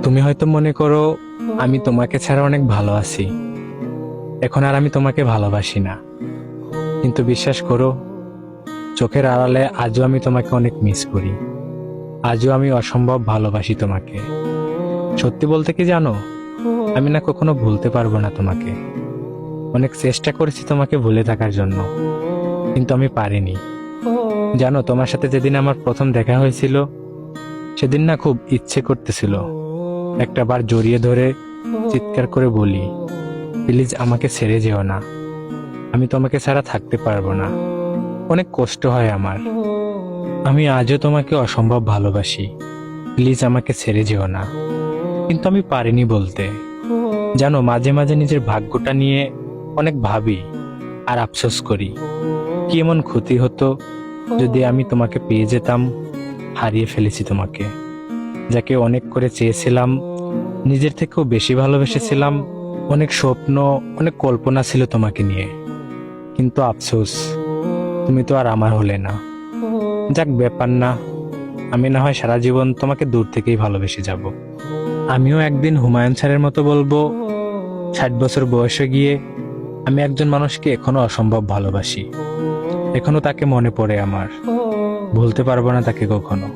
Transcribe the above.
তুমি হয়তো মনে করো আমি তোমাকে ছাড়া অনেক ভালো আছি, এখন আর আমি তোমাকে ভালোবাসি না। কিন্তু বিশ্বাস করো, চোখের আড়ালে আজও আমি তোমাকে অনেক মিস করি। আজও আমি অসম্ভব ভালোবাসি তোমাকে। সত্যি বলতে কি জানো, আমি না কখনো ভুলতে পারবো না তোমাকে। অনেক চেষ্টা করেছি তোমাকে ভুলে থাকার জন্য, কিন্তু আমি পারিনি। জানো, তোমার সাথে যেদিন আমার প্রথম দেখা হয়েছিল, সেদিন না খুব ইচ্ছে করতেছিল একটা বার জড়িয়ে ধরে চিৎকার করে বলি, প্লিজ আমাকে ছেড়ে যেও না, আমি তোমাকে ছাড়া থাকতে পারবো না। অনেক কষ্ট হয় আমার। আমি আজও তোমাকে অসম্ভব ভালোবাসি, প্লিজ আমাকে ছেড়ে যেও না। কিন্তু আমি পারিনি বলতে। জানো, মাঝে মাঝে নিজের ভাগ্যটা নিয়ে অনেক ভাবি আর আফসোস করি, কি এমন ক্ষতি হতো যদি আমি তোমাকে পেয়ে যেতাম। হারিয়ে ফেলেছি তোমাকে, যাকে অনেক করে চেয়েছিলাম, নিজের থেকেও বেশি ভালোবেসেছিলাম। অনেক স্বপ্ন, অনেক কল্পনা ছিল তোমাকে নিয়ে, কিন্তু আফসোস, তুমি তো আর আমার হলে না। যাক, ব্যাপার না, আমি না হয় সারা জীবন তোমাকে দূর থেকেই ভালোবেসে যাব। আমিও একদিন হুমায়ুন স্যারের মতো বলবো, 60 বছর বয়সে গিয়ে আমি একজন মানুষকে এখনো অসম্ভব ভালোবাসি। এখনো তাকে মনে পড়ে আমার, ভুলতে পারবো না তাকে কখনো।